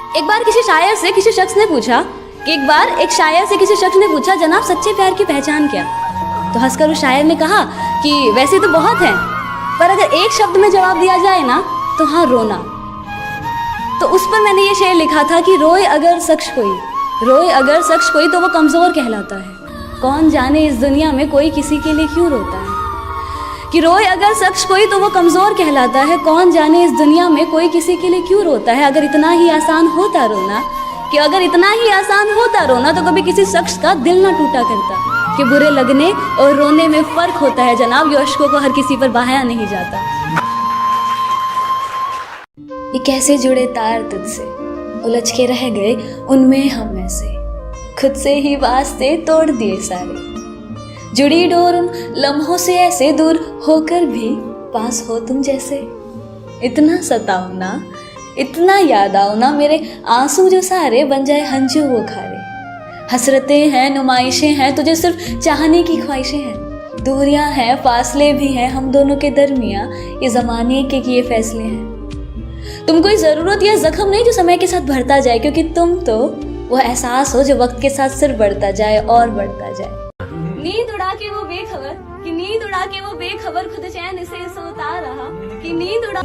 एक बार किसी शायर से किसी शख्स ने पूछा कि जनाब सच्चे प्यार की पहचान क्या? तो हंसकर उस शायर ने कहा कि वैसे तो बहुत हैं, पर अगर एक शब्द में जवाब दिया जाए ना तो हाँ, रोना। तो उस पर मैंने ये शेर लिखा था कि रोए अगर शख्स कोई तो वो कमज़ोर कहलाता है। कौन जाने इस दुनिया में कोई किसी के लिए क्यों रोता है। कि रोए अगर शख्स कोई तो वो कमज़ोर कहलाता है। कौन जाने इस दुनिया में कोई किसी के लिए क्यों रोता है। अगर इतना ही आसान होता रोना तो कभी किसी शख्स का दिल ना टूटा करता। कि बुरे लगने और रोने में फ़र्क होता है जनाब, ये अश्कों को हर किसी पर बहाया नहीं जाता। ये कैसे जुड़े तार तुझसे, उलझ के रह गए उनमें हम ऐसे, खुद से ही वास्ते तोड़ दिए सारे। जुड़ी डोर उन लम्हों से ऐसे दूर होकर भी पास हो तुम जैसे। इतना सताओ ना, इतना याद आओ ना, मेरे आंसू जो सारे बन जाए हंजू वो खारे। हसरतें हैं, नुमाइशें हैं, तुझे सिर्फ चाहने की ख्वाहिशें हैं। दूरियां हैं, फासले भी हैं हम दोनों के दरमियां, ये ज़माने के किए फैसले हैं। तुम कोई ज़रूरत या ज़ख्म नहीं जो समय के साथ भरता जाए, क्योंकि तुम तो वो एहसास हो जो वक्त के साथ सिर्फ बढ़ता जाए और बढ़ता जाए। नींद उड़ा के वो बेखबर खुद चैन से सोता रहा। कि नींद उड़ा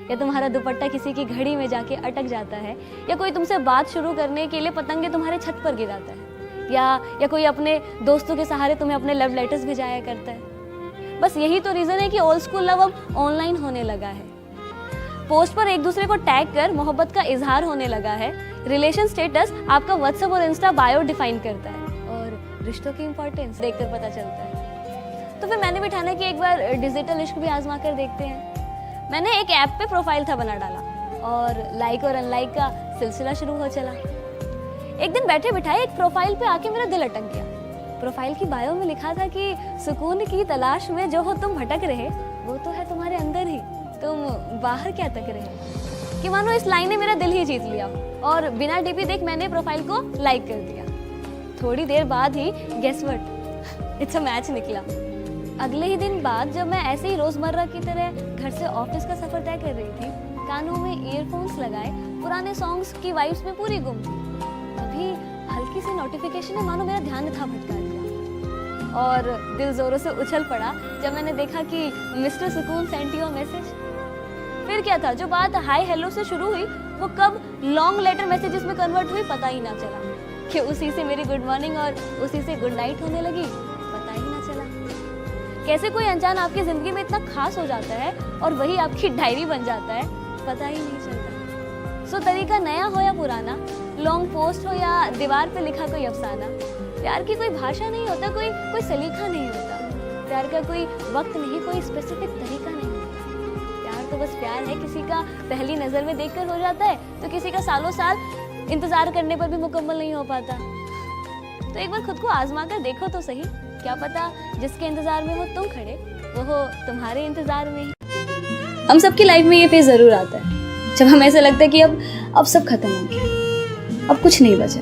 या तुम्हारा दुपट्टा किसी की घड़ी में जाके अटक जाता है, या कोई तुमसे बात शुरू करने के लिए पतंगे तुम्हारे छत पर गिराता है, या कोई अपने दोस्तों के सहारे तुम्हें अपने लव लेटर्स भिजाया करता है। बस यही तो रीज़न है कि ओल्ड स्कूल लव अब ऑनलाइन होने लगा है। पोस्ट पर एक दूसरे को टैग कर मोहब्बत का इजहार होने लगा है। रिलेशन स्टेटस आपका व्हाट्सएप और इंस्टा बायो डिफाइन करता है, और रिश्तों की इंपॉर्टेंस देखकर पता चलता है। तो फिर मैंने भी ठाना कि एक बार डिजिटल इश्क भी आजमा कर देखते हैं। मैंने एक ऐप पे प्रोफाइल था बना डाला, और लाइक और अनलाइक का सिलसिला शुरू हो चला। एक दिन बैठे बिठाए एक प्रोफाइल पे आके मेरा दिल अटक गया। प्रोफाइल की बायो में लिखा था कि सुकून की तलाश में जो हो तुम भटक रहे, वो तो है तुम्हारे अंदर ही, तुम बाहर क्या तक रहे। कि मानो इस लाइन ने मेरा दिल ही जीत लिया, और बिना डीपी देख मैंने प्रोफाइल को लाइक कर दिया। थोड़ी देर बाद ही guess what, it's a match निकला। अगले ही दिन बाद जब मैं ऐसे ही रोजमर्रा की तरह घर से ऑफिस का सफर तय कर रही थी, कानों में ईयरफोन्स लगाए पुराने सॉन्ग्स की वाइब्स में पूरी गुम थी, तभी हल्की सी नोटिफिकेशन ने मानो मेरा ध्यान था भटका दिया, और दिल जोरों से उछल पड़ा जब मैंने देखा कि मिस्टर सुकून सेंट योर मैसेज। फिर क्या था, जो बात हाय हेलो से शुरू हुई वो कब लॉन्ग लेटर मैसेजेस में कन्वर्ट हुई पता ही ना चला। कि उसी से मेरी गुड मॉर्निंग और उसी से गुड नाइट होने लगी, पता ही ना चला। कैसे कोई अनजान आपकी जिंदगी में इतना खास हो जाता है और वही आपकी डायरी बन जाता है, पता ही नहीं चलता। सो तरीका नया हो या पुराना, लॉन्ग पोस्ट हो या दीवार पे लिखा कोई अफसाना, प्यार की कोई भाषा नहीं होता, कोई सलीका नहीं होता। प्यार का कोई वक्त नहीं, कोई स्पेसिफिक तरीका नहीं होता। प्यार तो बस प्यार है, किसी का पहली नज़र में देखकर हो जाता है, तो किसी का सालों साल इंतजार करने पर भी मुकम्मल नहीं हो पाता। तो एक बार खुद को आजमा कर देखो तो सही, क्या पता जिसके इंतजार में हो तुम खड़े, वो हो तुम्हारे इंतजार में ही। हम सबकी लाइफ में ये फेज जरूर आता है जब हमें ऐसा लगता है कि अब सब खत्म हो गया, अब कुछ नहीं बचा,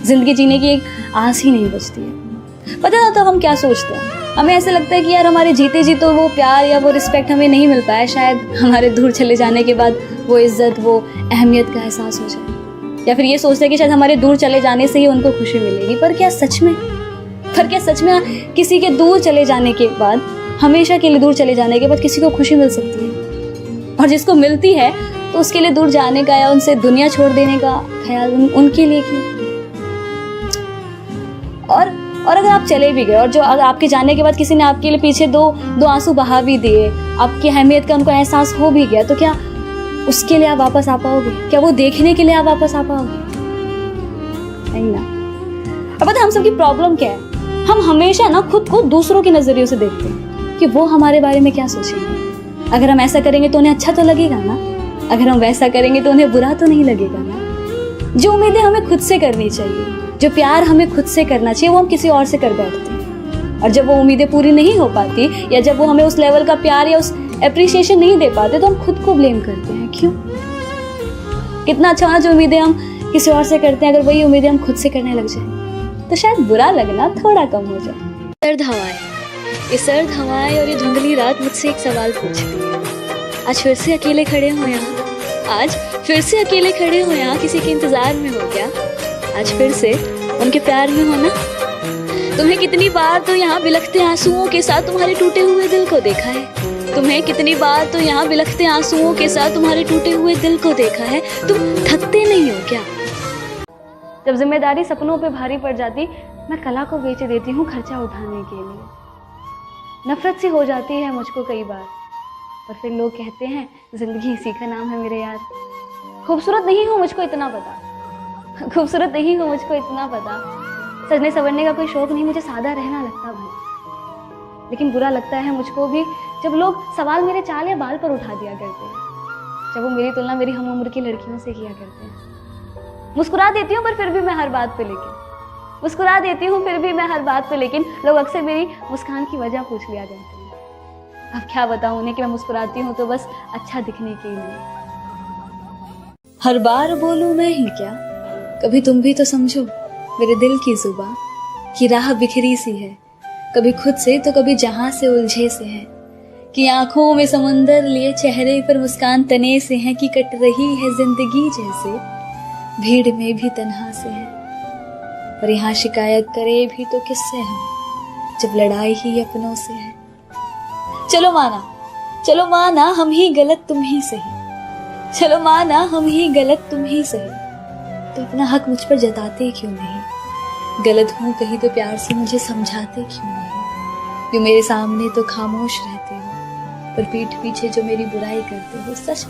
जिंदगी जीने की एक आस ही नहीं बचती है। पता ना तो हम क्या सोचते हैं, हमें ऐसा लगता है कि यार हमारे जीते जी तो वो प्यार या वो रिस्पेक्ट हमें नहीं मिल पाया, शायद हमारे दूर चले जाने के बाद वो इज्जत, वो अहमियत का एहसास हो जाए। या फिर ये सोचते हैं कि शायद हमारे दूर चले जाने से ही उनको खुशी मिलेगी। पर क्या सच में किसी के दूर चले जाने के बाद, हमेशा के लिए दूर चले जाने के बाद किसी को खुशी मिल सकती है? और जिसको मिलती है तो उसके लिए दूर जाने का या उनसे दुनिया छोड़ देने का ख्याल उनके लिए क्यों? और अगर आप चले भी गए और जो अगर आपके जाने के बाद किसी ने आपके लिए पीछे दो आंसू बहा भी दिए, आपकी अहमियत का उनको एहसास हो भी गया, तो क्या उसके लिए आप वापस आ पाओगे? क्या वो देखने के लिए आप वापस आ पाओगे? नहीं ना। अब पता हम सबकी प्रॉब्लम क्या है, हम हमेशा ना खुद को दूसरों के नजरियों से देखते हैं कि वो हमारे बारे में क्या सोचेंगे। अगर हम ऐसा करेंगे तो उन्हें अच्छा तो लगेगा ना, अगर हम वैसा करेंगे तो उन्हें बुरा तो नहीं लगेगा ना। जो उम्मीदें हमें खुद से करनी चाहिए, जो प्यार हमें खुद से करना चाहिए, वो हम किसी और से कर बैठते हैं। और जब वो उम्मीदें पूरी नहीं हो पाती, या जब वो हमें उस लेवल का प्यार या उस एप्रिसिएशन नहीं दे पाते, तो हम खुद को ब्लेम करते हैं। क्यों? कितना अच्छा जो उम्मीदें हम किसी और से करते हैं, अगर वही उम्मीदें हम खुद से करने लग जाए तो शायद बुरा लगना थोड़ा कम हो जाए। सर्द हवाएं और ये धुंधली रात मुझसे एक सवाल पूछती है, आज फिर से अकेले खड़े हो यहाँ, आज फिर से अकेले खड़े हो यहाँ, किसी के इंतजार में हो क्या? आज फिर से उनके प्यार में हो ना? तुम्हें कितनी बार तो यहाँ बिलखते आंसुओं के साथ तुम्हारे टूटे हुए दिल को देखा है। तुम्हें कितनी बार तो यहाँ बिलखते आंसुओं के साथ तुम्हारे टूटे हुए दिल को देखा है। तुम थकते नहीं हो क्या? जब जिम्मेदारी सपनों पे भारी पड़ जाती, मैं कला को बेच देती हूँ खर्चा उठाने के लिए। नफरत सी हो जाती है मुझको कई बार, और फिर लोग कहते हैं जिंदगी इसी का नाम है मेरे यार। खूबसूरत नहीं हूँ मुझको इतना पता, खूबसूरत नहीं हूँ मुझको इतना पता। सजने संवरने का कोई शौक नहीं, मुझे सादा रहना लगता भाई। लेकिन बुरा लगता है मुझको भी जब लोग सवाल मेरे चाल या बाल पर उठा दिया करते हैं, जब वो मेरी तुलना मेरी हम उम्र की लड़कियों से किया करते हैं। मुस्कुरा देती हूँ पर फिर भी मैं हर बात पे मुस्कुरा देती हूँ फिर भी मैं हर बात पे लेकिन लोग अक्सर मेरी मुस्कान की वजह पूछ लिया करते हैं। अब क्या बताऊँ उन्हें कि मैं मुस्कुराती हूँ तो बस अच्छा दिखने के लिए। हर बार बोलूं मैं ही क्या, कभी तुम भी तो समझो मेरे दिल की जुबां की राह बिखरी सी है। कभी खुद से तो कभी जहां से उलझे से है, कि आंखों में समुंदर लिए चेहरे पर मुस्कान तने से है, कि कट रही है जिंदगी जैसे भीड़ में भी तन्हा से है। पर यहाँ शिकायत करे भी तो किससे हम, जब लड़ाई ही अपनों से है। चलो माना हम ही गलत तुम ही सही, चलो माना हम ही गलत तुम ही सही, तो अपना हक मुझ पर जताते क्यों नहीं? गलत हूँ कहीं तो प्यार से मुझे समझाते क्यों नहीं? क्यों मेरे सामने तो खामोश रहते हो, पर पीठ पीछे जो मेरी बुराई करते हो। सच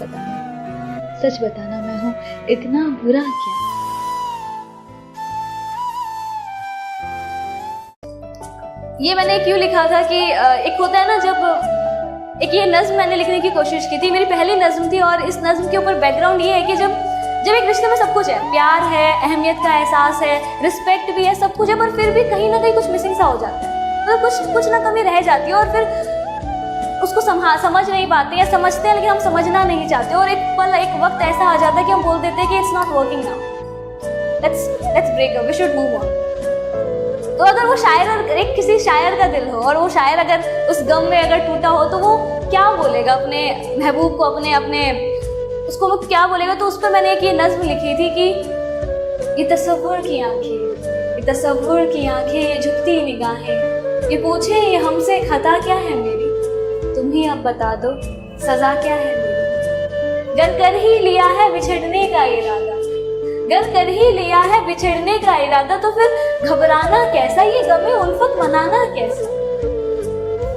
बताना मैं हूँ इतना बुरा क्या? ये मैंने क्यों लिखा था कि एक होता है ना, जब एक ये नज्म मैंने लिखने की कोशिश की थी, मेरी पहली नज्म थी, और इस नज्म के ऊपर बैकग्राउंड ये है कि जब एक रिश्ते में सब कुछ है, प्यार है, अहमियत का एहसास है, रिस्पेक्ट भी है, सब कुछ है, पर फिर भी कहीं ना कहीं कुछ मिसिंग सा हो जाता है, तो कुछ ना कमी रह जाती है, और फिर उसको समझ नहीं पाते या समझते हैं लेकिन हम समझना नहीं चाहते, और एक वक्त ऐसा आ जाता है कि हम बोल देते हैं कि it's not working now, let's break up, we should move on. तो अगर वो शायर और एक किसी शायर का दिल हो, और वो शायर अगर उस गम में अगर टूटा हो, तो वो क्या बोलेगा अपने महबूब को, अपने उसको वो क्या बोलेगा? तो उस पर मैंने एक ये नज्म लिखी थी कि ये तसव्वुर की आंखें, ये झुकती निगाहें, ये पूछे ये हमसे खता क्या है मेरी, तुम ही अब बता दो सजा क्या है मेरी। गर कर ही लिया है बिछड़ने का इरादा, तो फिर घबराना कैसा, ये गमे उल्फत मनाना कैसा?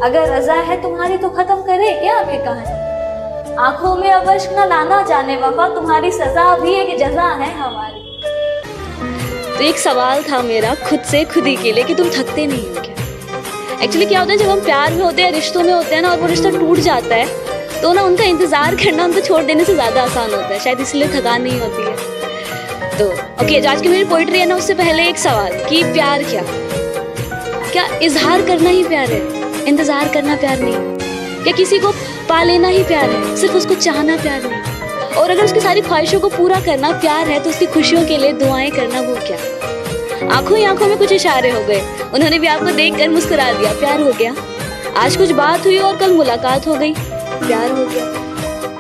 अगर रजा है तुम्हारी तो खत्म करे क्या अभी कहानी, आंखों में अब अश्क न लाना जाने वफा, तुम्हारी सजा भी एक जजा है हमारी। तो एक सवाल था मेरा खुद से खुद ही के लिए कि तुम थकते नहीं हो क्या? एक्चुअली क्या होता है, जब हम प्यार में होते हैं, रिश्तों में होते हैं ना, और वो रिश्ता टूट जाता है, तो ना उनका इंतजार करना उनको छोड़ देने से ज्यादा आसान होता है, शायद इसलिए थकान नहीं होती है। तो ओके, आज की मेरी पोइट्री है ना, उससे पहले एक सवाल कि प्यार क्या इजहार करना ही प्यार है? इंतजार करना प्यार नहीं? क्या किसी को पा लेना ही प्यार है? सिर्फ उसको चाहना प्यार नहीं? और अगर उसकी सारी ख्वाहिशों को पूरा करना प्यार है, तो उसकी खुशियों के लिए दुआएं करना वो क्या? आंखों ही आंखों में कुछ इशारे हो गए, उन्होंने भी आपको देखकर मुस्कुरा दिया, प्यार हो गया। आज कुछ बात हुई और कल मुलाकात हो गई, प्यार हो गया।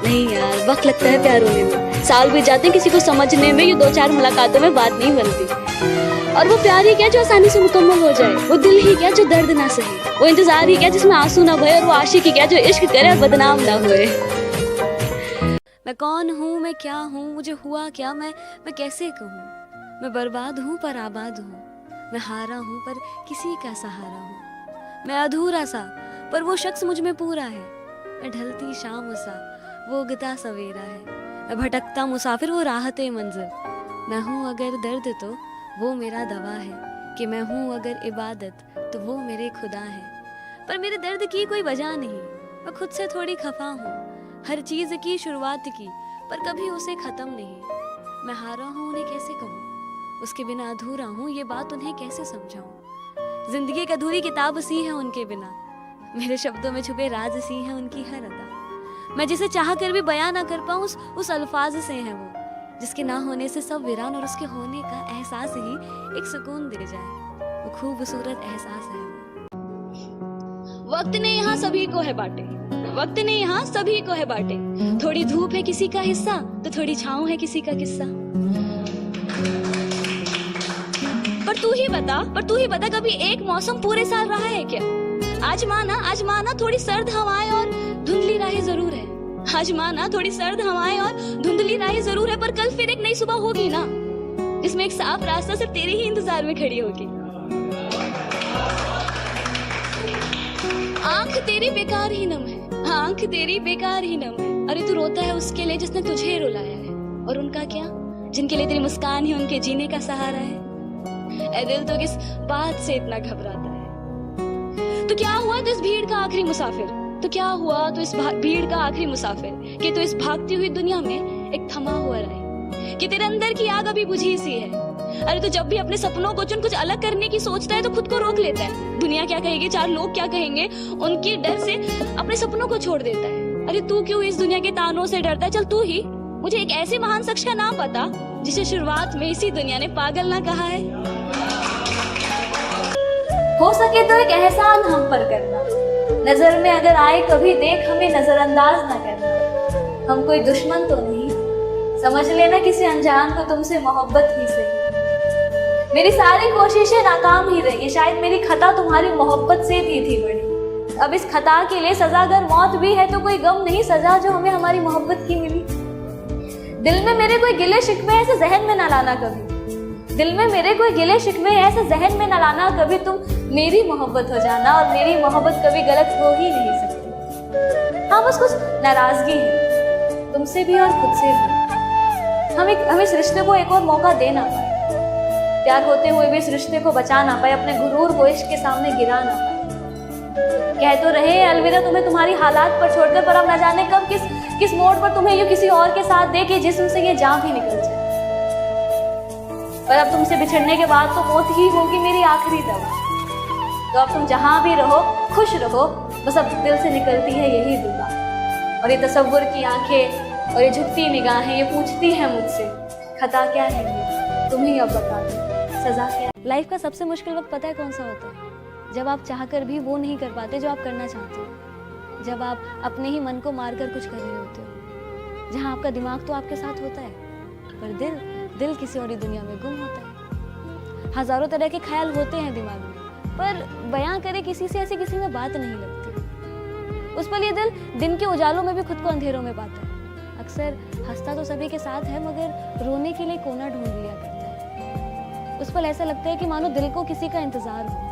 नहीं यार, वक्त लगता है प्यार होने में, साल बीत जाते हैं किसी को समझने में, ये 2-4 मुलाकातों में बात नहीं बनती। और वो प्यार ही क्या जो आसानी से मुकम्मल हो जाए, वो दिल ही क्या जो दर्द ना सहे, वो इंतजार ही क्या जिसमें आंसू ना बहे, और वो आशिक ही क्या जो इश्क करे और बदनाम ना हुए। मैं कौन हूँ, मैं क्या हूँ, मुझे हुआ क्या, मैं कैसे कहूँ? मैं बर्बाद हूँ पर आबाद हूँ, मैं हारा हूँ पर किसी का सहारा हूँ, मैं अधूरा सा पर वो शख्स मुझ में पूरा है, मैं ढलती शाम सा वो उगता सवेरा है, मैं भटकता मुसाफिर वो राहते मंजिल, मैं हूँ अगर दर्द तो वो मेरा दवा है, कि मैं हूँ अगर इबादत तो वो मेरे खुदा है। पर मेरे दर्द की कोई वजह नहीं, मैं खुद से थोड़ी खफा हूँ, हर चीज़ की शुरुआत की पर कभी उसे ख़त्म नहीं। मैं हारा हूँ उन्हें कैसे कहूँ, उसके बिना अधूरा हूँ, ये बात उन्हें कैसे समझाऊँ। जिंदगी एक अधूरी किताब सी है उनके बिना, मेरे शब्दों में छुपे राज सी है उनकी हर अदा। मैं जिसे चाह कर भी बयां ना कर पाऊँ उस अल्फाज से है वो, जिसके ना होने से सब वीरान और उसके होने का एहसास ही एक सुकून दे जाए, वो खूबसूरत एहसास है वो। वक्त ने यहाँ सभी को है बांटे, वक्त ने यहाँ सभी को है बांटे। थोड़ी धूप है किसी का हिस्सा तो थोड़ी छाँव है किसी का किस्सा। पर तू ही बता कभी एक मौसम पूरे साल रहा है क्या? आज माना थोड़ी सर्द हवाएं और धुंधली राहें जरूर है। आज माना थोड़ी सर्द हवाएं और धुंधली राहें जरूर है, पर कल फिर एक नई सुबह होगी ना, जिसमें एक साफ रास्ता सिर्फ तेरे ही इंतजार में खड़ी होगी। आंख तेरी बेकार ही नम है, आंख तेरी बेकार ही नम है। अरे तू रोता है उसके लिए जिसने तुझे रुलाया है, और उनका क्या, जिनके लिए तेरी मुस्कान ही उनके जीने का सहारा है। ऐ दिल तो किस बात से इतना घबराता है? तो क्या हुआ तो इस भीड़ का आखिरी मुसाफिर, तो क्या हुआ तो इस भीड़ का आखिरी मुसाफिर, कि तो इस भागती हुई दुनिया में एक थमा हुआ रहे, कि तेरे अंदर की आग अभी बुझी सी है। अरे तो जब भी अपने सपनों को चुन कुछ अलग करने की सोचता है तो खुद को रोक लेता है। दुनिया क्या कहेगी, चार लोग क्या कहेंगे, उनके डर से अपने सपनों को छोड़ देता है। अरे तू क्यों इस दुनिया के तानों से डरता है? चल तू ही मुझे एक ऐसे महान शख्स का नाम बता जिसे शुरुआत में इसी दुनिया ने पागल ना कहा है। हो सके तो एक एहसान हम पर करना, नजर में अगर आए कभी देख हमें नजरअंदाज ना करना। हम कोई दुश्मन तो नहीं, समझ लेना किसी अनजान को तुमसे मोहब्बत ही सही। मेरी सारी कोशिशें नाकाम ही रही, शायद मेरी खता तुम्हारी मोहब्बत से थी बड़ी। अब इस खता के लिए सजा अगर मौत भी है तो कोई गम नहीं सजा जो हमें हमारी मोहब्बत की मिली। दिल में मेरे कोई गिले शिकवे ऐसे जहन में ना लाना कभी, दिल में मेरे कोई गिले शिकवे ऐसे जहन में ना लाना कभी। तुम मेरी मोहब्बत हो जाना और मेरी मोहब्बत कभी गलत हो ही नहीं सकती। हाँ बस कुछ नाराजगी है तुमसे भी और खुद से भी। हम इस रिश्ते को एक और मौका दे ना पाए, प्यार होते हुए भी इस रिश्ते को बचा ना पाए, अपने गुरूर को इश्क के सामने गिरा ना पाए। कह तो रहे अलविदा तुम्हें तुम्हारी हालात पर छोड़कर, पर अब न जाने कब किस मोड़ पर तुम्हें यूं किसी और के साथ दे के जिस्म से ये जान भी निकल जाए। पर अब तुमसे बिछड़ने के बाद तो मौत ही होगी मेरी आखिरी दवा। तो अब तुम जहां भी रहो खुश रहो, बस अब दिल से निकलती है यही दुआ। और ये तसव्वुर की आंखें और ये झुकती निगाहें ये पूछती है मुझसे, खता क्या है ये तुम ही अब बता दो, सजा क्या है। लाइफ का सबसे मुश्किल वक्त पता है कौन सा होता है? जब आप चाहकर भी वो नहीं कर पाते जो आप करना चाहते हो, जब आप अपने ही मन को मारकर कुछ कर रहे होते हो, जहाँ आपका दिमाग तो आपके साथ होता है पर दिल किसी और दुनिया में गुम होता है। हजारों तरह के ख्याल होते हैं दिमाग में, पर बयां करे किसी से ऐसी किसी में बात नहीं लगती। उस पल ये दिल दिन के उजालों में भी खुद को अंधेरों में पाता है। अक्सर हंसता तो सभी के साथ है मगर रोने के लिए कोना ढूंढ लिया करता है। उस पल ऐसा लगता है कि मानो दिल को किसी का इंतजार हो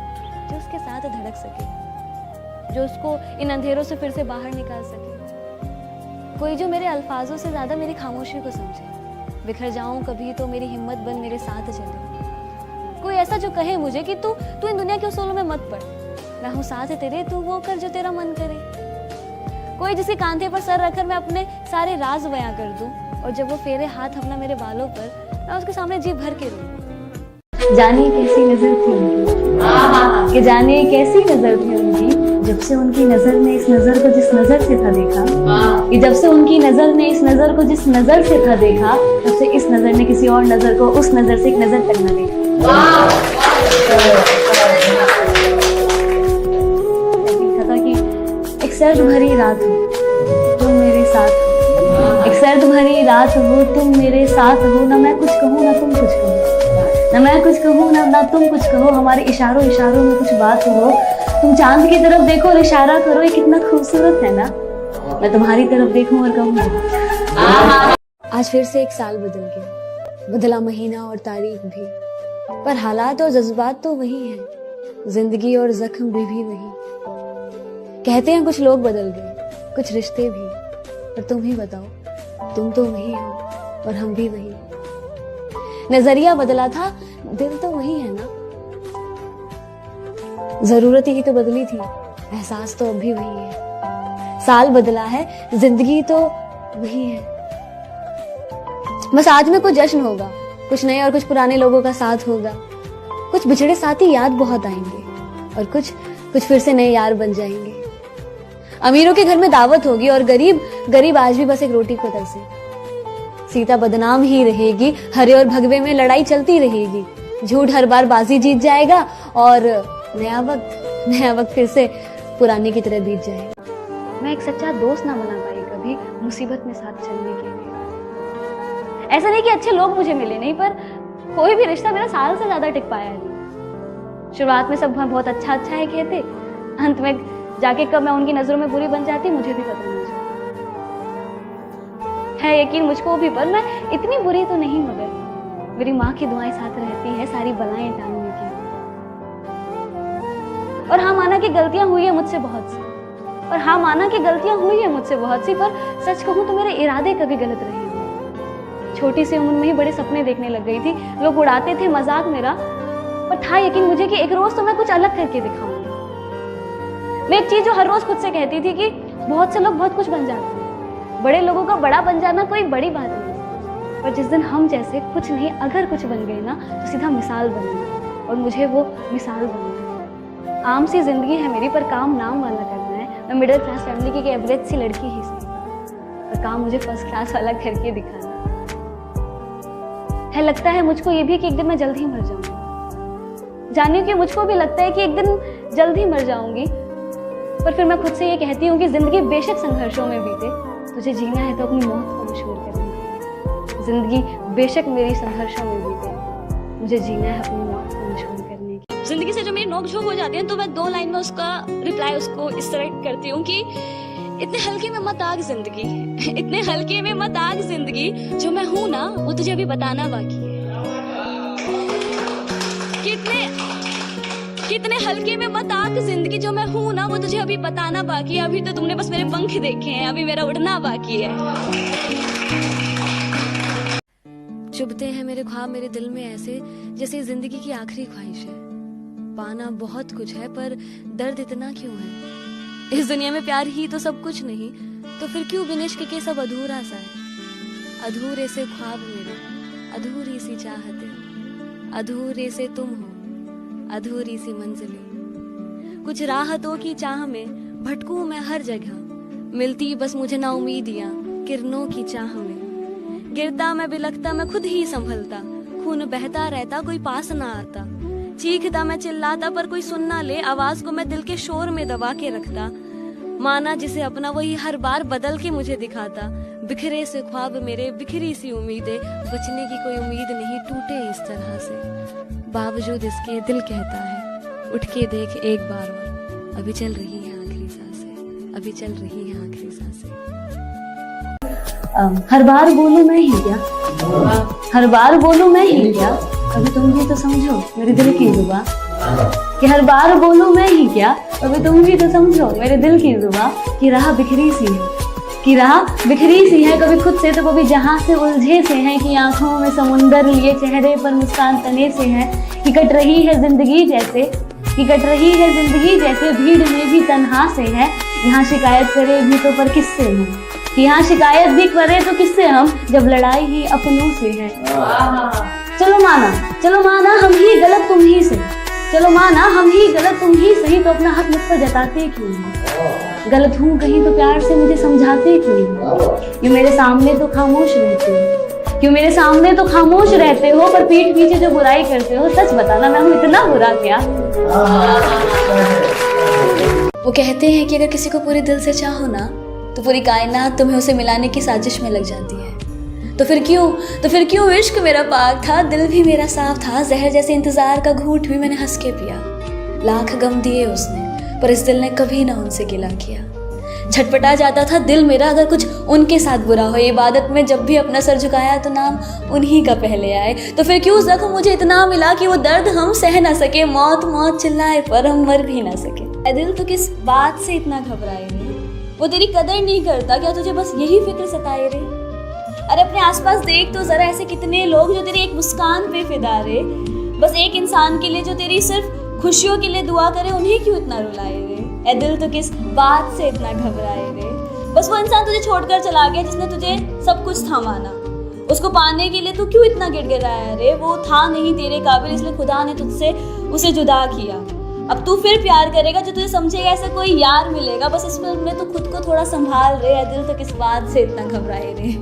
जो उसके साथ धड़क सके, जो उसको इन अंधेरों से फिर से बाहर निकाल सके। कोई जो मेरे अल्फाजों से ज्यादा मेरी खामोशी को समझे। बिखर जाऊं कभी तो मेरी हिम्मत बन मेरे साथ चले। कोई ऐसा जो कहे मुझे कि तू इन दुनिया के उसूलों में मत पड़, मैं हूँ साथ तेरे, तू वो कर जो तेरा मन करे। कोई जिसके कांधे पर सर रखकर मैं अपने सारे राज बयां कर दूं, और जब वो फेरे हाथ अपना मेरे बालों पर, मैं उसके सामने जी भर के रोऊं। जाने कैसी नजर थी उनकी, कि जाने कैसी नजर थी उनकी, जब से उनकी नजर ने इस नजर को जिस नजर से था देखा, कि जब से उनकी नजर ने इस नजर को जिस नजर से था देखा, तब से इस नजर ने किसी और नजर को उस नजर से एक नजर तक न देखा। था कि एक सर्द भरी रात हो तुम मेरे साथ हो, एक सर्द भरी रात हो तुम मेरे साथ हो, ना मैं कुछ कहूँ ना तुम कुछ कहो, ना मैं कुछ कहूँ ना तुम कुछ कहो, हमारे इशारों में कुछ बात हो। तुम चांद की तरफ देखो और इशारा करो, ये कितना खूबसूरत है ना, मैं तुम्हारी तरफ देखूं और कहूँ। आज फिर से एक साल बदल गया, बदला महीना और तारीख भी, पर हालात और जज्बात तो वही हैं, जिंदगी और जख्म भी वही। कहते हैं कुछ लोग बदल गए, कुछ रिश्ते भी, पर तुम ही बताओ, तुम तो वही हो और हम भी वही। नजरिया बदला था, दिल तो वही है ना, जरूरत ही तो बदली थी, एहसास तो अब भी वही है। साल बदला है, जिंदगी तो वही है। बस आज में कुछ जश्न होगा, कुछ नए और कुछ पुराने लोगों का साथ होगा, कुछ बिछड़े साथी याद बहुत आएंगे और कुछ फिर से नए यार बन जाएंगे। अमीरों के घर में दावत होगी और गरीब आज भी बस एक रोटी को तरसे। सीता बदनाम ही रहेगी, हरे और भगवे में लड़ाई चलती रहेगी, झूठ हर बार बाजी जीत जाएगा और नया वक्त फिर से पुराने की तरह बीत जाएगा। मैं एक सच्चा दोस्त ना बना पाई कभी मुसीबत में साथ चलने के लिए। ऐसा नहीं कि अच्छे लोग मुझे मिले नहीं, पर कोई भी रिश्ता मेरा साल से ज्यादा टिक पाया नहीं। शुरुआत में सब बहुत अच्छा अच्छा है कहते, अंत में जाके कब मैं उनकी नजरों में बुरी बन जाती मुझे भी पता नहीं चलता। है यकीन मुझको भी, पर मैं इतनी बुरी तो नहीं, मगर मेरी माँ की दुआएं साथ रहती है सारी बलाएं टालने की। और हाँ माना कि गलतियां हुई है मुझसे बहुत सी, और हाँ माना कि गलतियां हुई है मुझसे बहुत सी, पर सच कहूं तो मेरे इरादे कभी गलत रहे नहीं। छोटी सी उम्र में ही बड़े सपने देखने लग गई थी, लोग उड़ाते थे मजाक मेरा, पर था यकीन मुझे कि एक रोज तो मैं कुछ अलग करके दिखाऊंगी। मैं एक चीज जो हर रोज खुद से कहती थी कि बहुत से लोग बहुत कुछ बन जाते हैं, बड़े लोगों का बड़ा बन जाना कोई बड़ी बात नहीं, पर जिस दिन हम जैसे कुछ नहीं अगर कुछ बन गए ना तो सीधा मिसाल बन गई, और मुझे वो मिसाल बनना। आम सी जिंदगी है मेरी, पर काम नाम वाला करना है। मैं मिडिल क्लास फैमिली की एक एवरेज सी लड़की ही सही, पर काम मुझे फर्स्ट क्लास वाला करके दिखाना है। लगता है मुझको ये भी कि एक दिन मैं जल्द ही मर जाऊंगी। जानियो कि मुझको भी लगता है कि एक दिन जल्द ही मर जाऊंगी, पर फिर मैं खुद से ये कहती हूँ कि जिंदगी बेशक संघर्षों में बीते, तुझे जीना है तो अपनी मौत को मशहूर करने की। जिंदगी बेशक मेरी संघर्षों में बीते, मुझे जीना है अपनी मौत को मशहूर करने की। जिंदगी से जो मेरी नोक-झोंक हो जाती है तो मैं 2 लाइन में उसका रिप्लाई उसको इस तरह करती हूँ कि इतने हल्के में मत आग जिंदगी, इतने हल्के में मत आग जिंदगी, जो मैं हूँ ना वो तुझे अभी बताना बाकी है। कितने हल्के में मत आग जिंदगी, जो मैं हूँ ना वो तुझे अभी बताना बाकी है। अभी तो तुमने बस मेरे पंख देखे हैं, अभी मेरा उड़ना बाकी है। चुभते हैं मेरे ख्वाब मेरे दिल में ऐसे, जैसे जिंदगी की आखिरी ख्वाहिश है। पाना बहुत कुछ है पर दर्द इतना क्यों है। इस दुनिया में प्यार ही तो सब कुछ नहीं, तो फिर क्यों बिन इश्क के सब अधूरा सा है। अधूरे से ख्वाब मेरे, अधूरी सी चाहते, अधूरे से तुम हो, अधूरी सी मंजिलें। कुछ राहतों की चाह में भटकूं मैं हर जगह, मिलती बस मुझे ना उम्मीदियां किरणों की चाह में। गिरता मैं बिलखता मैं खुद ही संभलता, खून बहता रहता कोई पास ना आता। चीखता मैं चिल्लाता पर कोई सुन ना ले, आवाज को मैं दिल के शोर में दबा के रखता। माना जिसे अपना वही हर बार बदल के मुझे दिखाता। बिखरे से ख्वाब मेरे, बिखरी सी उम्मीदें, बचने की कोई उम्मीद नहीं टूटे इस तरह से। बावजूद इसके दिल कहता है उठ के देख एक बार और, अभी चल रही है आखिरी सांसें, अभी चल रही है आखिरी सांसें। हर बार बोलूं मैं ही क्या, हर बार बोलूं मैं ही क्या, अभी तुम भी तो समझो मेरे दिल की जुबां। कि हर बार बोलूं मैं ही क्या, अभी तुम भी तो समझो मेरे दिल की जुबां। कि राह बिखरी सी है, कि राह बिखरी सी है, कभी खुद से तो कभी जहां से उलझे से है। कि आंखों में समुंदर लिए चेहरे पर मुस्कान तने से है। कि कट रही है जिंदगी जैसे, कि कट रही है जिंदगी जैसे, भीड़ में भी तन्हा से है। यहाँ शिकायत करे भी तो पर किससे हम, कि यहाँ शिकायत भी करे तो किससे हम, जब लड़ाई ही अपनों से है। चलो माना हम ही गलत तुम ही सही, चलो माना हम ही गलत तुम ही सही, तो अपना हक मुझ पर जताते क्यों नहीं। गलत हूँ कहीं तो प्यार से मुझे समझाते क्यों नहीं। क्यों मेरे सामने तो खामोश रहते हो, क्यों मेरे सामने तो खामोश रहते हो, पर पीठ पीछे जो बुराई करते हो। सच बताना मैं हूँ इतना बुरा क्या। वो कहते हैं कि अगर किसी को पूरे दिल से चाहो ना तो पूरी कायनात तुम्हें उसे मिलाने की साजिश में लग जाती है। तो फिर क्यों इश्क मेरा पाक था, दिल भी मेरा साफ था। जहर जैसे इंतजार का घूंट भी मैंने हंस के पिया। लाख गम दिए उसने पर इस दिल ने कभी ना उनसे गिला किया। झटपटा जाता था दिल मेरा अगर कुछ उनके साथ बुरा हो। इबादत में जब भी अपना सर झुकाया तो नाम उन्हीं का पहले आए। तो फिर क्यों जख्म मुझे इतना मिला कि वो दर्द हम सह ना सके। मौत मौत चिल्लाए पर हम मर भी ना सके। दिल तो किस बात से इतना घबराए रे, वो तेरी कदर नहीं करता क्या, तुझे बस यही फिक्र सताए रे। अरे अपने आसपास देख तो जरा, ऐसे कितने लोग जो तेरी एक मुस्कान पे फिदा रे। बस एक इंसान के लिए जो तेरी सिर्फ खुशियों के लिए दुआ करे, उन्हें क्यों इतना रुलाए रे। ए दिल तो किस बात से इतना घबराए रे। बस वो इंसान तुझे छोड़कर चला गया जिसने तुझे सब कुछ था माना। उसको पाने के लिए तू क्यों इतना गिड़गिड़ाया रे। वो था नहीं तेरे काबिल, इसलिए खुदा ने तुझसे उसे जुदा किया। अब तू फिर प्यार करेगा जो तुझे समझेगा, ऐसा कोई यार मिलेगा। बस इसमें तू खुद को थोड़ा संभाल रे। दिल तो किस बात से इतना घबराए रे।